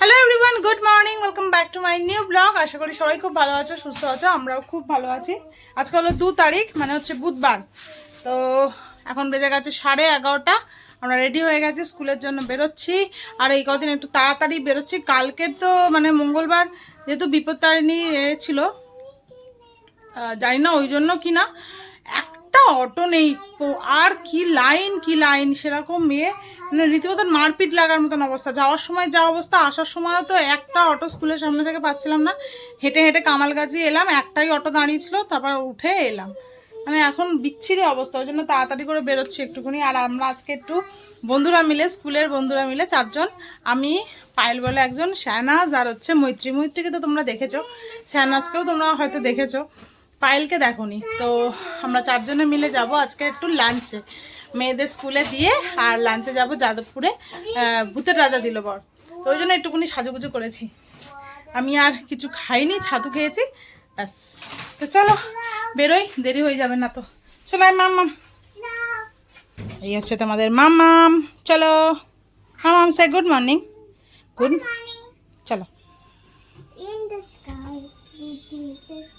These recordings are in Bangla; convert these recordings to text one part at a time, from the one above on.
Hello everyone, good morning, welcome back to my new blog. আশা করি সবাই খুব ভালো আছো, সুস্থ আছো। আমরাও খুব ভালো আছি। আজকে হলো 2 তারিখ, মানে হচ্ছে বুধবার। তো এখন বেজে গেছে 11:30। আমরা রেডি হয়ে গেছি, স্কুলের জন্য বেরোচ্ছি। আর এই কদিন একটু তাড়াতাড়ি বেরোচ্ছি। কালকে তো মানে মঙ্গলবার, যেহেতু বিপত্তারিণী ছিল, জানি না ওই জন্য কি না একটা অটো নেই। আর কি লাইন সেরকম মেয়ে, মানে রীতিমতন মারপিট লাগার মতন অবস্থা। যাওয়ার সময় যা অবস্থা, আসার সময়ও তো একটা অটো স্কুলের সামনে থেকে পাচ্ছিলাম না। হেঁটে হেঁটে কামালগাছি এলাম, একটাই অটো দাঁড়িয়েছিল, তারপর উঠে এলাম। মানে এখন বিচ্ছিরি অবস্থা, ওই জন্য তাড়াতাড়ি করে বেরোচ্ছি একটুখানি। আর আমরা আজকে একটু বন্ধুরা মিলে, স্কুলের বন্ধুরা মিলে 4 জন, আমি, পায়েল বলে একজন, শাহনাজ, আর হচ্ছে মৈত্রীকে তো তোমরা দেখেছো, শাহনাজকেও তোমরা হয়তো দেখেছো, পায়েলকে দেখোনি। তো আমরা 4 জনে মিলে যাব আজকে একটু লাঞ্চে, মেয়েদের স্কুলে দিয়ে, আর লাঞ্চে যাব যাদবপুরে, ভূতের রাজা দিল বর। তো ওই জন্য একটুখানি সাজুগুজু করেছি। আমি আর কিছু খাইনি, ছাতু খেয়েছি, ব্যাস। তো চলো বেরোই, দেরি হয়ে যাবে না তো। চলো মাম্মাম, এই হচ্ছে তোমাদের মাম্মাম। চলো মাম্মাম, সে গুড মর্নিং। Good morning. চলো। In the sky, we do this.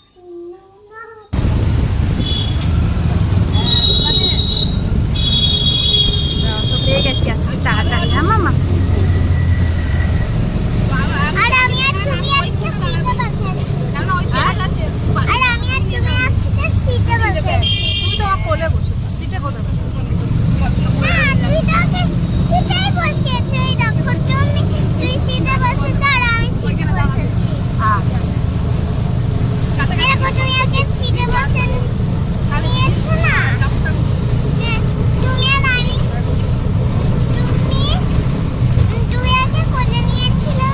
পেয়ে গেছি আজকে তাড়াতাড়ি। হ্যাঁ মামা, আর আমি আর তুমি আজকে সিটে বসে আছি। আর আমি আর তুমি আজকে সিটে বসে আছি। তুমি তো কোলে বসেছো, সিটে কোথায় বসেছো? না, তুই তো সিটেই বসে আছিস। এই দেখো, তুই সিটে বসেছ আর আমি সিটে বসে আছি। দেখো, তুই আগে সিটে বসে নিয়েছো না? তুমি আর আমি, তুই আগে কোলে নিয়েছিলে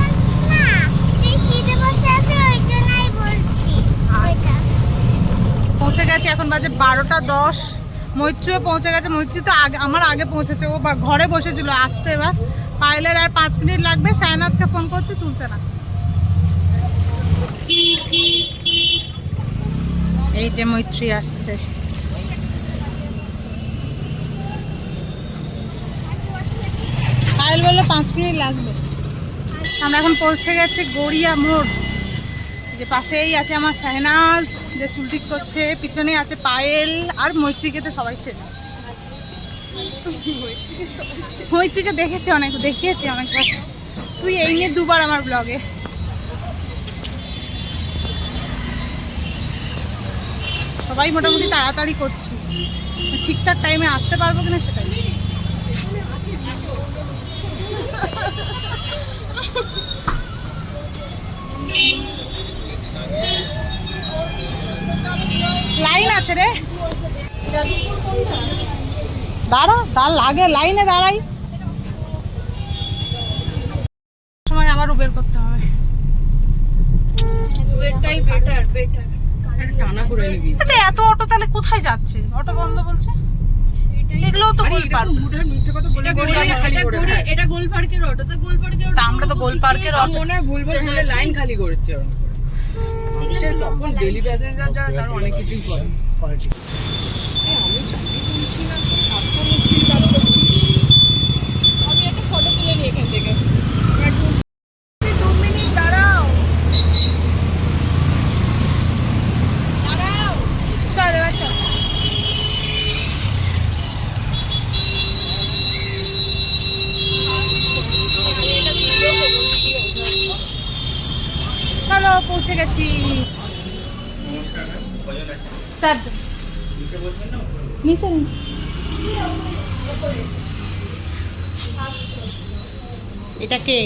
না? তুই সিটে বসে আছো, ওই জন্যই বলছি। ওইটা পৌঁছে গেছি, এখন বাজে 12:10। মৈত্রীও পৌঁছে গেছে। মৈত্রী তো আগে, আমার আগে পৌঁছেছে। ও ঘরে বসেছিল, আসছে এবার। পায়েলের আর 5 মিনিট লাগবে। শাহনাজকে ফোন করছে, তুলছে না। এই যে মৈত্রী আসছে। পায়েল বললো 5 মিনিট লাগবে। আমরা এখন পৌঁছে গেছি গড়িয়া মোড়। যে পাশেই আছে আমার শাহনাজ, যে চুল ঠিক করছে। পিছনে আছে পায়েল, আর মৈত্রীকে তো সবাই চেনে। মৈত্রীকে দেখিয়েছি অনেকবার। তুই এই নিয়ে 2বার আমার ব্লগে। সবাই মোটামুটি তাড়াতাড়ি করছি, ঠিকঠাক টাইমে আসতে পারবো কিনা সেটাই। লাইন আছে রে, লাগে লাইনে দাঁড়াই। সময় আবার উবের করতে হবে। আচ্ছা, এত অটো তাহলে কোথায় যাচ্ছে? অটো বন্ধ বলছে। এগুলোও তো গোলপার্ক। এটা গোলপার্কের অটো, তো গোলপার্কের অটো। আমরা তো গোলপার্কের অটো। মনে হয় ভুল বলে লাইন খালি করেছে। সে তখন ডেলি প্যাসেঞ্জার যারা, তার অনেক কিছুই করে। আমি চাকরি করছি না, আচ্ছা মুশকিল কাজ করছি। আমি একটা ফটো তুলে নিই এখান থেকে। 2 মিনিট দাঁড়াও। চল এবার চল। চলো পৌঁছে গেছি। 4 জন নিচে। এটা কে?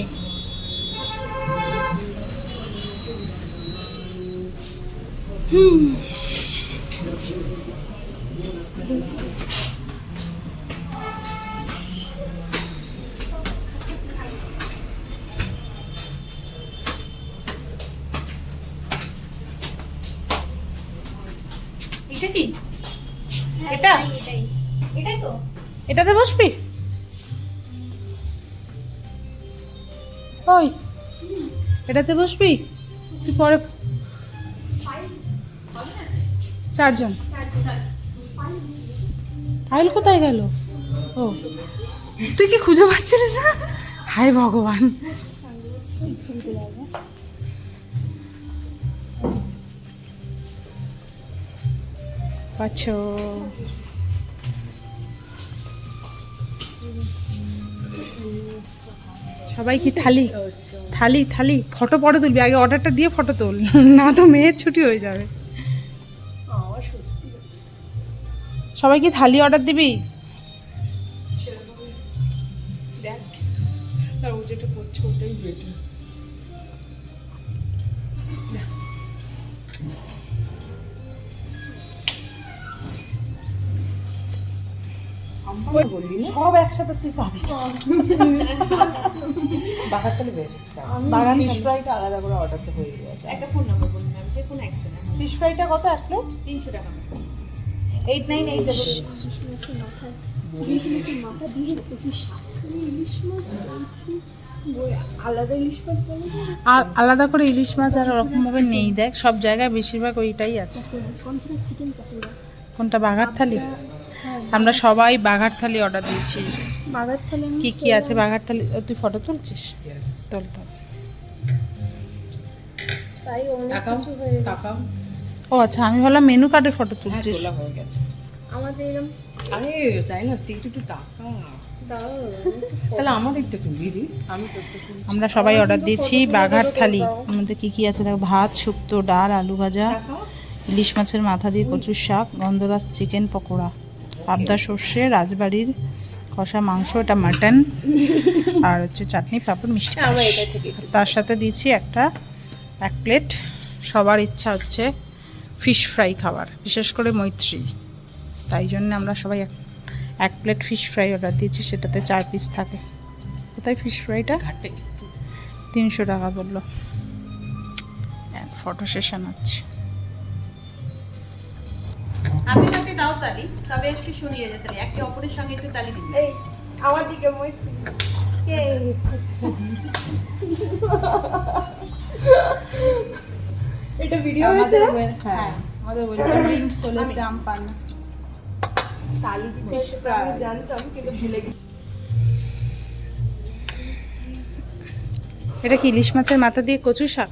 এটা কি? এটাই তো। এটাতে বসবি? ওই এটাতে বসবি তুই পরে। 4 জন। পায়েল কোথায় গেল? ও, তুই কি খুঁজে পাচ্ছিলিস না? হায় ভগবান। পাচ্ছো সবাই কি থালি থালি থালি ফটো পরে তুলবি, আগে অর্ডারটা দিয়ে ফটো তুল, না তো মেয়ের ছুটি হয়ে যাবে। সবাই কি থালি অর্ডার দিবি? দেখ আর ও যেটা করছে ওটাই বেটার। বললি না সব একসাথে তুই পাবি। বাগারতালি বেস্ট। বাগান ফিশ ফ্রাইটা আলাদা করে অর্ডারটা হয়ে যাবে। একটা ফোন নাম্বার বলুন ম্যাম, যে কোনো একশো টাকা, ফিশ ফ্রাইটা কত এক প্লেট? 300 টাকা। 8988। ইলিশ মাছের মাথা দিয়ে প্রচুর শাক, ইলিশ মাছ আলাদা ইলিশ মাছ বলে আর আলাদা করে ইলিশ মাছ আর ওরকমভাবে নেই, দেখ সব জায়গায় বেশিরভাগ ওইটাই আছে। কোনটা চিকেন পকোড়া, কোনটা বাঘার থালি? আমরা সবাই বাঘার থালি অর্ডার দিয়েছি। এই যে মাগার থালি কি কি আছে বাঘার থালি, তুই ফটো তুলছিস? তোল তোল। তাই অনেক তাকাও কিছু হয়ে গেছে। তাকাও। ও আচ্ছা, আমি ভাবলাম মেনু কার্ডের ফটো হ্যাঁ তুলছিস। তোলা হয়ে গেছে। আমাদের এরকম আরে সাইনাস তুই একটু টাকা দাও তাহলে আমাদের তো তুলি দি, আমি তো একটু তুলি। আমরা সবাই অর্ডার দিয়েছি বাঘার থালি। আমাদের কি কি আছে দেখো, ভাত, শুক্তো, ডাল, আলু ভাজা, ইলিশ মাছের মাথা দিয়ে কচুর শাক, গন্ধরাজ চিকেন পকোড়া, পাবদা সর্ষে, রাজবাড়ির কষা মাংস, এটা মাটন, আর হচ্ছে চাটনি, পাঁপড়, মিষ্টি। আমরা এটা থেকে তার সাথে দিয়েছি এক প্লেট। সবার ইচ্ছা হচ্ছে ফিশ ফ্রাই খাবার, বিশেষ করে মৈত্রী, তাই জন্য আমরা সবাই এক প্লেট ফিশ ফ্রাই অর্ডার দিয়েছি। সেটাতে 4 পিস থাকে। কোথায় ফিশ ফ্রাইটা? ঘাটে 300 টাকা বললো। ফটো সেশন হচ্ছে। আপনি কাউকে দাও তালি, তবে একটু শুনিয়ে যেতে তালি, একে অপরের সঙ্গে একটু তালি দিবি। এই আমার দিকে মৈত্রী কে এটা ভিডিও হয়েছে হ্যাঁ, আমাদের ওয়েলকাম ড্রিঙ্কস চলে এসেছে, আমপান। তালি দিতে সেটা আমি জানতাম কিন্তু ভুলে গেছি। এটা কি ইলিশ মাছের মাথা দিয়ে কচু শাক?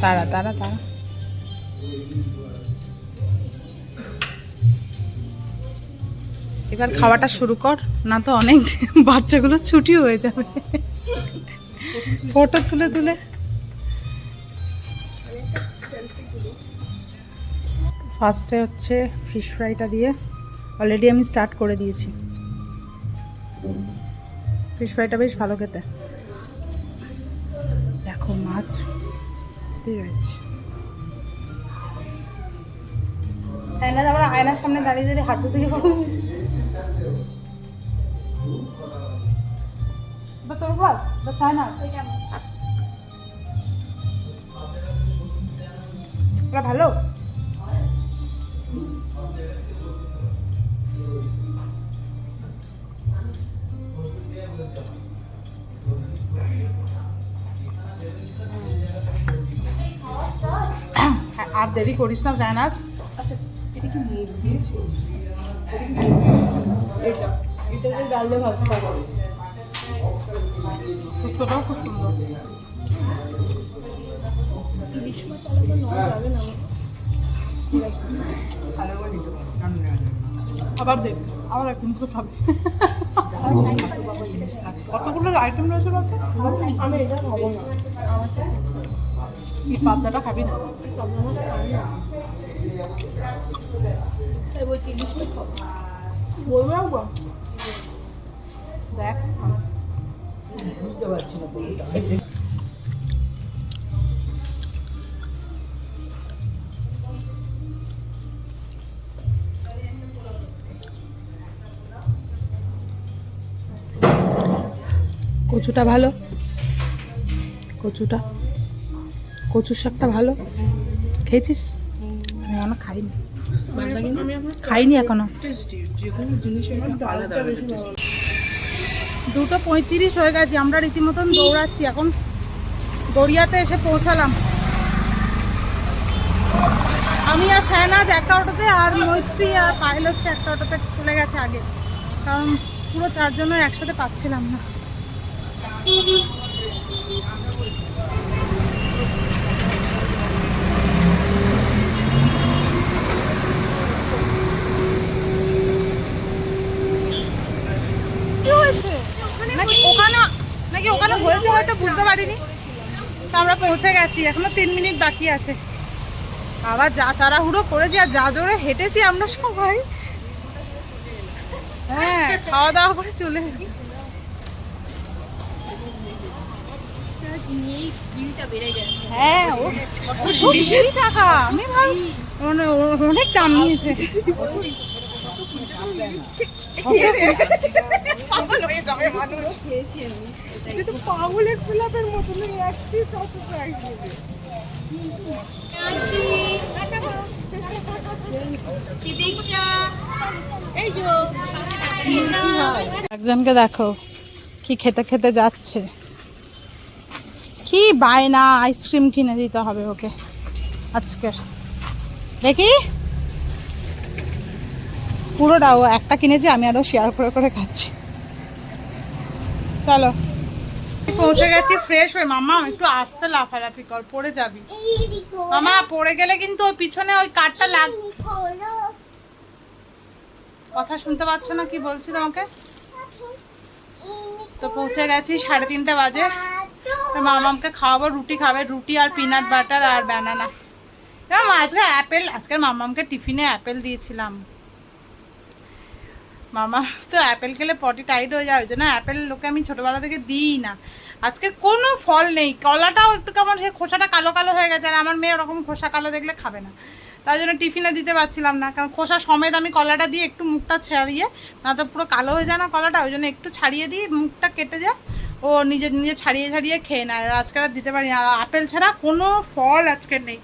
তারা তারা তারা এবার খাওয়াটা শুরু কর, না তো অনেক বাচ্চাগুলো ছুটি হয়ে যাবে। ফটো তুলে তুলে। ফার্স্টে হচ্ছে ফিশ ফ্রাইটা দিয়ে অলরেডি আমি স্টার্ট করে দিয়েছি। ফিশ ফ্রাইটা বেশ ভালো খেতে। দেখো মাছ দিয়ে রয়েছে। সাইনাজ আবার আয়নার সামনে দাঁড়িয়ে দাঁড়িয়ে হাত ধুতে গিয়ে তোর বল সাইনাজ ওরা ভালো। আর দেরি করিস না জানাস। আচ্ছা এটা কি মুখ দিয়েছি? এটা এটাকে ডালে ভাত খাবো। শুক্তোটাও খুব সুন্দর। ইলিশ মাছ আলাদা নয় যাবে না ভালো করে নিতে পারো। আবার দেখ, আবার এক জিনিস খাবে। কতগুলো আইটেম রয়েছে বলতো? আমি এটা খাবো না, আমারটা এই পাবদাটা খাবি না? সাবধানতা খাই না, তাই বলছি ইলিশটা খাবো। বলবো রাখবো দেখ বুঝতে পারছি না কোনটা। কচুটা ভালো, কচুর শাকটা ভালো। খেয়েছিস? আমি এখনো খাইনি, খাইনি এখনো। টেস্টি যে কোনো জিনিসের একটা আলাদা আলাদা টেস্ট। 2:35 হয়ে গেছে, আমরা রীতিমতন দৌড়াচ্ছি। এখন গড়িয়াতে এসে পৌঁছালাম। আমি আর শাহনাজ একটা অটোতে, আর মৈত্রী আর পায়েল হচ্ছে একটা অটোতে চলে গেছে আগে, কারণ পুরো চারজনের একসাথে পাচ্ছিলাম না। কি হয়েছে? নাকি ওখানে হয়েছে হয়তো বুঝতে পারিনি। তো আমরা পৌঁছে গেছি, এখনো 3 মিনিট বাকি আছে। আবার যা তাড়াহুড়ো করেছি আর যা জোরে হেঁটেছি আমরা সবাই। হ্যাঁ, খাওয়া দাওয়া করে চলে এলাম। হ্যাঁ, ও 20 টাকা, আমি ভাবি অনেক দাম নিয়েছে। পাগল হয়ে যাবে মানুষ। কিন্তু পাগলের গোলাপের মতন এক পিস অত প্রাইস নেবে। একজনকে দেখো কি খেতে খেতে যাচ্ছে, কি বায়না, আইসক্রিম কিনে দিতে হবে ওকে আজকে। দেখি পুরোটাও একটা কিনেছি, আমি আরো শেয়ার করে করে খাচ্ছি। চলো পৌঁছে গেছি ফ্রেশ হয়ে। মামা একটু আসতে লাফালাফি কর, পড়ে যাবি। মামা পড়ে গেলে কিন্তু ওই পিছনে ওই কাঠটা লাগ। কথা শুনতে পাচ্ছ না কি বলছি তোমাকে? তো পৌঁছে গেছি, 3:30 বাজে। মামাকে খাওয়াবো, রুটি খাবে, রুটি আর পিনাট বাটার আর ব্যানানা। আজকে অ্যাপেল, আজকের মামাকে টিফিনে অ্যাপেল দিয়েছিলাম। মামা তো অ্যাপেল খেলে পটি টাইট হয়ে যায়, ওই জন্য অ্যাপেল লোকে আমি ছোটোবেলা থেকে দিই না। আজকে কোনো ফল নেই, কলাটাও একটু কেমন সে খোসাটা কালো কালো হয়ে গেছে, আর আমার মেয়ে ওরকম খোসা কালো দেখলে খাবে না, তাই জন্য টিফিনে দিতে পারছিলাম না। কারণ খোসা সমেত আমি কলাটা দিয়ে একটু মুখটা ছাড়িয়ে, না তো পুরো কালো হয়ে যায় না কলাটা, ওই জন্য একটু ছাড়িয়ে দিই, মুখটা কেটে যায়, ও নিজে নিজে ছাড়িয়ে ছাড়িয়ে খেয়ে নেয়। আর আজকে আর দিতে পারি না। আর আপেল ছাড়া কোনো ফল আজকে নেই।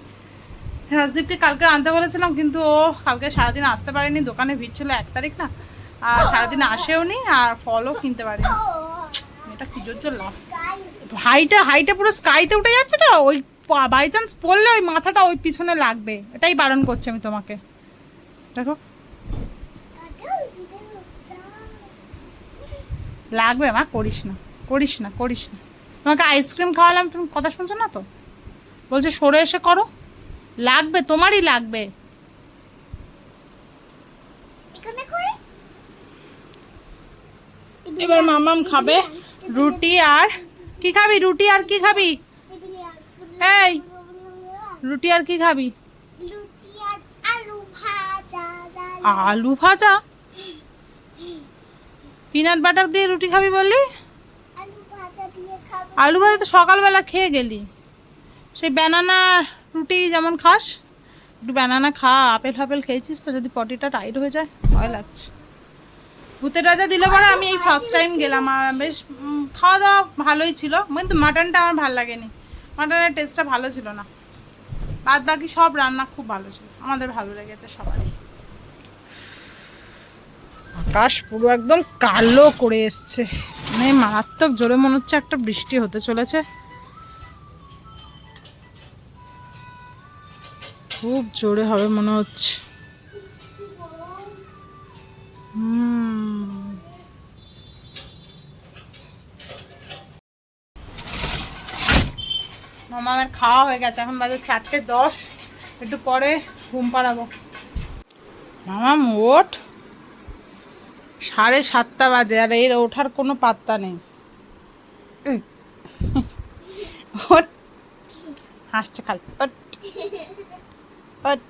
রাজদীপকে কালকে আনতে বলেছিলাম, কিন্তু ও কালকে সারাদিন আসতে পারেনি, দোকানে ভিড় ছিল, 1 তারিখ না, আর সারাদিন আসেও নি, আর ফলও কিনতে পারিনি। এটা কি জোর লাভ, হাইটা পুরো স্কাইতে উঠে যাচ্ছে তো, ওই বাই চান্স পড়লে ওই মাথাটা ওই পিছনে লাগবে, এটাই বারণ করছি আমি তোমাকে। দেখো লাগবে, মা করিস না করিস না করিস না। তোমাকে আইসক্রিম খাওয়ালাম, তুমি কথা শুনছো না তো, বলছে সরে এসে করো, লাগবে, তোমারই লাগবে। এবার মামাম খাবে রুটি, আর কি খাবি? রুটি আর কি খাবি? এই রুটি আর কি খাবি? আলু ভাজা, পিনাট বাটার দিয়ে রুটি খাবি বললি? আলু ভাজা তো সকালবেলা খেয়ে গেলি, সেই ব্যানানা রুটি যেমন খাস, একটু ব্যানানা খা। আপেল ফাপেল খেয়েছিস তো, যদি পটিটা টাইট হয়ে যায় ভয় লাগছে। ভূতের রাজা দিলে পরে আমি এই ফার্স্ট টাইম গেলাম, আর বেশ খাওয়া দাওয়া ভালোই ছিল, কিন্তু মাটনটা আমার ভালো লাগেনি, মাটনের টেস্টটা ভালো ছিল না। বাদ বাকি সব রান্না খুব ভালো ছিল, আমাদের ভালো লেগেছে সবারই। আকাশ পুরো একদম কালো করে এসছে, মানে মারাত্মক জোরে মনে হচ্ছে একটা বৃষ্টি হতে চলেছে, খুব জোরে হবে মনে হচ্ছে। মামার খাওয়া হয়ে গেছে, এখন বাজে 4:10, একটু পরে ঘুম পাড়াবো। মামাম ওঠ, 7:30 বাজে, আর এর ওঠার কোনো পাত্তা নেই। ওঠ, হাসছে খালি, ওঠ ওঠ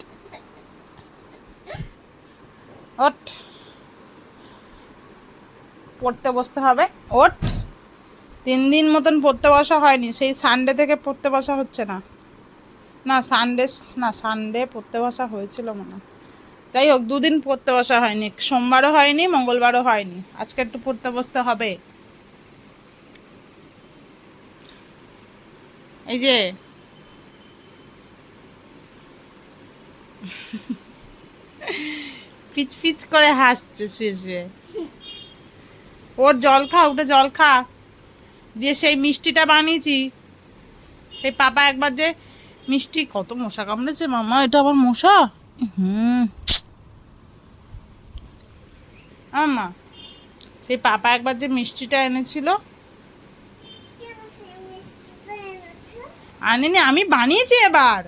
ওঠ, পড়তে বসতে হবে, ওঠ। 3 দিন মতন পড়তে বসা হয়নি, সেই সানডে থেকে পড়তে বসা হচ্ছে না। না সানডে পড়তে বসা হয়েছিল মনে হয়, যাই হোক 2 দিন পড়তে বসা হয়নি, সোমবারও হয়নি, মঙ্গলবারও হয়নি, আজকে একটু পড়তে বসতে হবে। এই যে পিচ পিচ করে হাসছে শুয়ে শুয়ে। ওর জল খা, উঠে জল খা, দিয়ে সেই মিষ্টিটা বানিয়েছি, সেই পাপা একবার যে মিষ্টি কত মশা কামড়েছে মামা, এটা আবার মশা। আমা সেই পাপা একবার যে মিষ্টিটা এনেছিল, আনেনি, আমি বানিয়েছি এবার।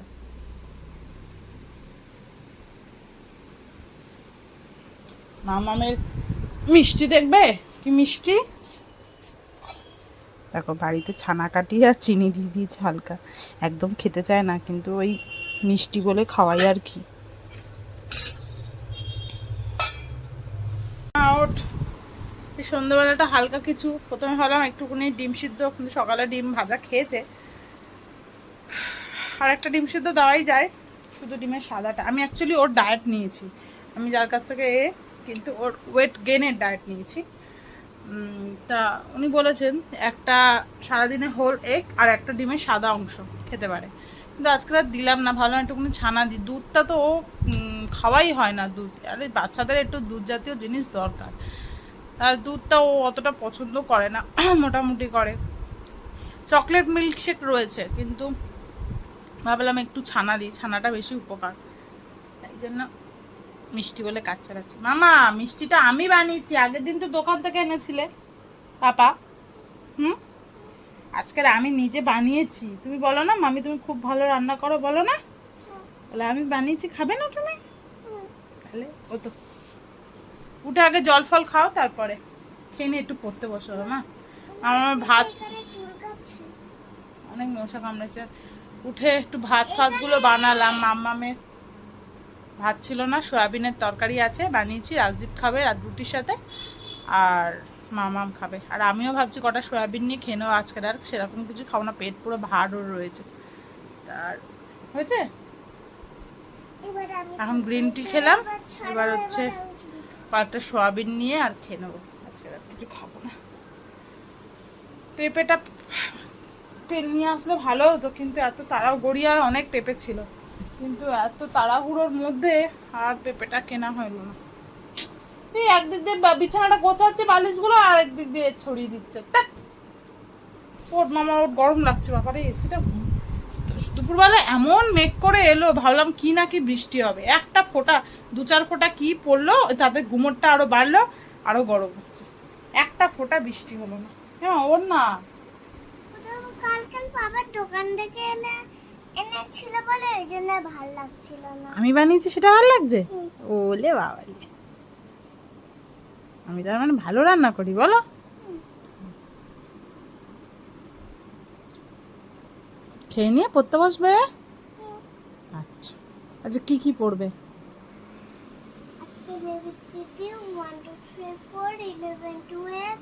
মামামের মিষ্টি দেখবে কি মিষ্টি। দেখো বাড়িতে ছানা কাটিয়ে আর চিনি দিয়ে দিয়েছে হালকা, একদম খেতে চায় না কিন্তু ওই মিষ্টি বলে খাওয়াই আর কি। ওঠ, এই সন্ধ্যেবেলাটা হালকা কিছু, প্রথমে ভাবলাম একটুখানি ডিম সিদ্ধ, কিন্তু সকালে ডিম ভাজা খেয়েছে, আর একটা ডিম সিদ্ধ দেওয়াই যায়, শুধু ডিমের সাদাটা। আমি অ্যাকচুয়ালি ওর ডায়েট নিয়েছি, আমি যার কাছ থেকে কিন্তু ওর ওয়েট গেনের ডায়েট নিয়েছি। তা উনি বলেছেন একটা সারাদিনে হোল এগ আর একটা ডিমের সাদা অংশ খেতে পারে, কিন্তু আজকে আর দিলাম না, ভাবলাম একটুখানি ছানা দিই। দুধটা তো ও খাওয়াই হয় না দুধ, আর বাচ্চাদের একটু দুধ জাতীয় জিনিস দরকার, আর দুধটা ও অতটা পছন্দ করে না, মোটামুটি করে। চকলেট মিল্কশেক রয়েছে, কিন্তু ভাবলাম একটু ছানা দিই, ছানাটা বেশি উপকার, তাই জন্য মিষ্টি বলে কাজ চালাচ্ছি। মামা মিষ্টিটা আমি বানিয়েছি, আগের দিন তো দোকান থেকে এনেছিলে পাপা। আজকের আমি নিজে বানিয়েছি। তুমি বলো না মামি তুমি খুব ভালো রান্না করো, বলো না? বলে আমি বানিয়েছি, খাবে না তুমি? তাহলে ও তো উঠে আগে জল ফল খাও, তারপরে খেয়ে নিয়ে একটু পড়তে বসো। মা আমার ভাত, অনেক মশা কামড়েছে। উঠে একটু ভাত ফাতগুলো বানালাম, মাম্মামের ভাত ছিল না, সয়াবিনের তরকারি আছে, বানিয়েছি, রাজদীপ খাবে রাত রুটির সাথে, আর মামাম খাবে। আর আমিও ভাবছি কটা সয়াবিন নিয়ে খেয়ে নেবো আজকের, আর সেরকম কিছু খাবো না, পেট পুরো ভারও রয়েছে। তার হয়েছে, এখন গ্রিন টি খেলাম, এবার হচ্ছে কয়েকটা সয়াবিন নিয়ে আর খেয়ে নেবো, আজকের আর কিছু খাবো না। পেঁপেটা নিয়ে আসলে ভালো হতো, কিন্তু এত তাড়াহুড়িয়া অনেক পেঁপে ছিল, কিন্তু এত তাড়াহুড়োর মধ্যে আর পেঁপেটা কেনা হইল না। এই একদিক দিয়ে বিছানাটা গোছাচ্ছে বালিশগুলো, আর একদিক দিয়ে ছড়িয়ে দিচ্ছে। ওর মামা, ওর গরম লাগছে বাবারে, এসিটা দুপুরবেলা এমন মেঘ করে এলো, ভাবলাম কি না কি বৃষ্টি হবে, একটা ফোঁটা 2-4 ফোঁটা কি পড়লো, তাতে গুমোরটা আরো বাড়লো, আরো গরম হচ্ছে। একটা ফোঁটা বৃষ্টি হলো না। হ্যাঁ ওর না, কালকে বাবার দোকান থেকে এনেছিল বলে ওই জন্য ভালো লাগছিল না। আমি বানিয়েছি সেটা ভালো লাগছে। ওলে বাবা, আমি তার মানে ভালো রান্না করি বলো? খেয়ে নিয়ে পড়তে বসবে? আচ্ছা আচ্ছা, কি কি পড়বে? আজকে ভেবেছি 1 2 3 4 11 12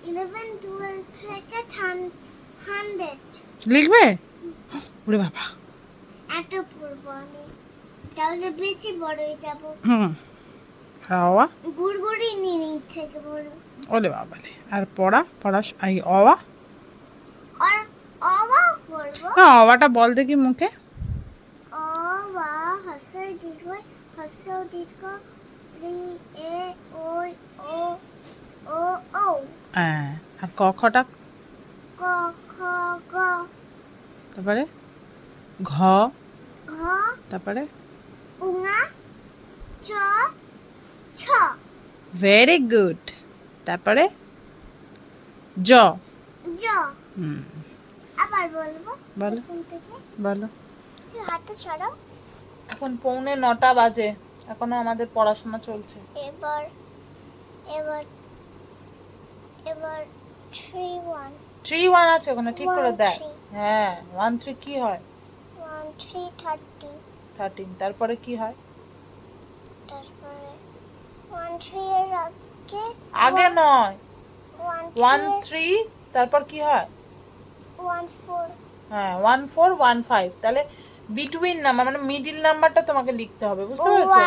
11 12 থেকে 100 লিখবে? ওরে বাবা, এত পড়বো আমি, তাহলে বেশি বড় হয়ে যাব। অওয়া গুড়গুড়ি নিনি থেকে বড়। ওলে বাবা, আর পড়া এই অওয়া, আর অবা করব। হ্যাঁ অওয়াটা বল দেখি মুখে। অবা হস্যই দীর্ঘ, হস্যই দীর্ঘ, রি এ ওই ও ও ও। হ্যাঁ, আর ক খটা? ক খ গ, তারপরে ঘ, ঘ, তারপরে উঙা, চ, ছ। Very good. তারপরে জ, জ। আবার বলবো, বলো প্রথম থেকে বলো। হাতটা ছাড়াও। এখন 9:45 বাজে, এখনো আমাদের পড়াশোনা চলছে। এবার এবার এবার 3 1 3-1 আছে ওখানে, ঠিক করে 1 দেখ। 3 হ্যাঁ 1-3 কি হয়? 1 3 13। 13, তারপরে কি হয়? তারপরে 1 3 এর আগে নয়, 1 1-3, তারপর কি হয়? 1 4। হ্যাঁ 1-4-1-5, তাহলে বিটুইন নাম্বার মানে মিডিল নাম্বারটা তোমাকে লিখতে হবে, বুঝতে পেরেছো?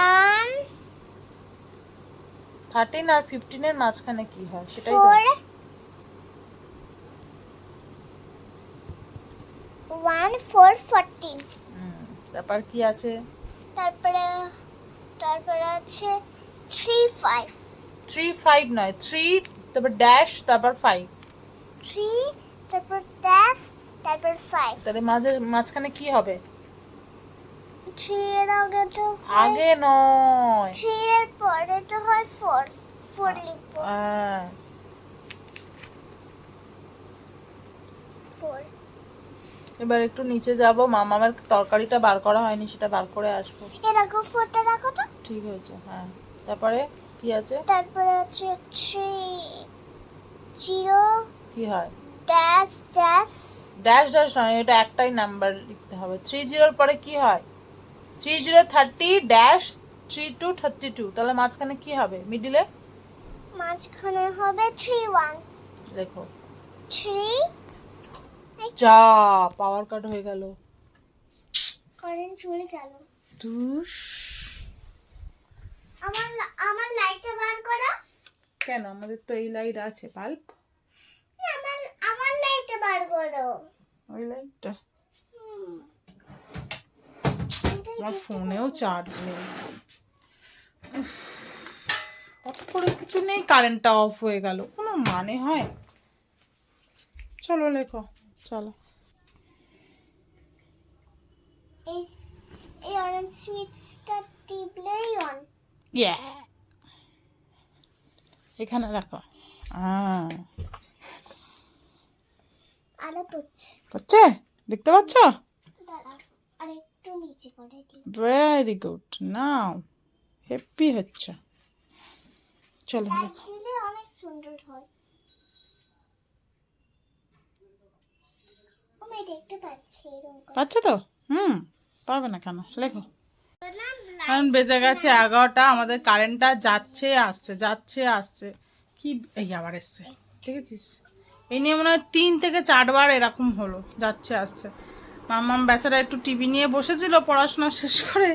13 আর 15 এর মাঝখানে কি হয় সেটাই তো। 1 4 14। তারপর কি আছে? তারপরে তারপরে আছে 3 5। 3-5 নয়, 3 তারপর ড্যাশ তারপর 5। 3 তারপর ড্যাশ তারপর 5 তাহলে মাঝখানে কি হবে? 3 এর আগে তো আগে নয়। 3 এর পরে তো হয় 4 লিখবো। হ্যাঁ। 4 এবার একটু নিচে যাব, মামামের তরকারিটা বার করা হয়নি, সেটা বার করে আসবো। এরকম 4টা রাখো তো। ঠিক হয়েছে, হ্যাঁ। তারপরে কি আছে? তারপরে আছে 3 0 কি হয়? ড্যাশ ড্যাশ ড্যাশ ড্যাশ নয়, এটা একটাই নাম্বার লিখতে হবে। 30 এর পরে কি হয়? 30 30 ড্যাশ 32 32, তাহলে মাঝখানে কি হবে? মিডিলে মাঝখানে হবে 3 1 দেখো। 3 যা, পাওয়ার কাট হয়ে গেল। কারেন্ট চলে গেল। দুষ। আমার লাইটটা বার করো। কেন? আমাদের তো এই লাইট আছে, বাল্ব। আমার লাইটটা বার করো। ওই লাইটটা আমার ফোনেও চার্জ নেই। উফ, অত করে কিছু নেই, কারেন্টটা অফ হয়ে গেল, কোনো মানে হয়? চলো লেখো, চলো। এই অরেঞ্জ সুইচটা টিপলেই অন। ইয়া, এখানে রাখো। আলো পড়ছে। পাচ্ছে? দেখতে পাচ্ছ? দাঁড়া, আর একটু নিচে করে দিই। ভেরি গুড, নাও হ্যাপি হচ্ছে। চলো লাইট লেখো। দিলে অনেক সুন্দর হয়। আমি দেখতে পাচ্ছি এরকম। পাচ্ছ তো? পাবে না কেন? লেখো। এখন বেজে গেছে 11টা, আমাদের কারেন্টটা যাচ্ছে আসছে, যাচ্ছে আসছে। কি এই আবার এসছে, ঠিক আছে? এই নিয়ে মনে হয় 3 থেকে 4 বার এরকম হলো, যাচ্ছে আসছে। মাম্মাম বেচারা একটু টিভি নিয়ে বসেছিল পড়াশোনা শেষ করে,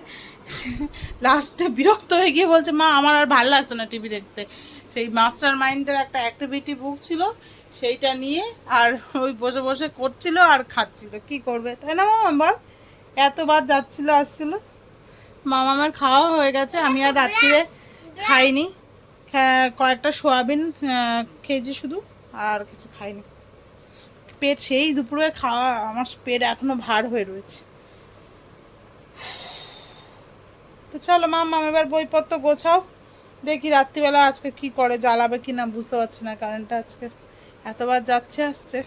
লাস্টে বিরক্ত হয়ে গিয়ে বলছে, মা আমার আর ভালো লাগছে না টিভি দেখতে। সেই মাস্টার মাইন্ডের একটা অ্যাক্টিভিটি বুক ছিল, সেইটা নিয়ে আর ওই বসে বসে করছিল আর খাচ্ছিল। কি করবে, তাই না মামাম বল? এতবার যাচ্ছিল আসছিল। মামামের খাওয়া হয়ে গেছে, আমি আর রাত্রিরে খাইনি। কয়েকটা সোয়াবিন খেয়েছি শুধু, আর কিছু খাইনি। পেট সেই দুপুরের খাওয়া, আমার পেট এখনো ভার হয়ে রয়েছে। তো চলো মাম এবার বইপত্র গোছাও, দেখি রাত্রিবেলা আজকে কি করে, জ্বালাবে কি না বুঝতে পারছি না, কারেন্টটা আজকে এতবার যাচ্ছে আসছে।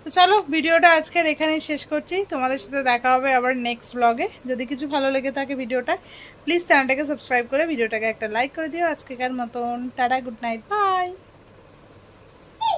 তো চলো ভিডিওটা আজকের এখানেই শেষ করছি, তোমাদের সাথে দেখা হবে আবার নেক্সট ব্লগে। যদি কিছু ভালো লেগে থাকে ভিডিওটা, প্লিজ চ্যানেলটাকে সাবস্ক্রাইব করে ভিডিওটাকে একটা লাইক করে দিও। আজকেকার মতন টাটা, গুড নাইট, বাই।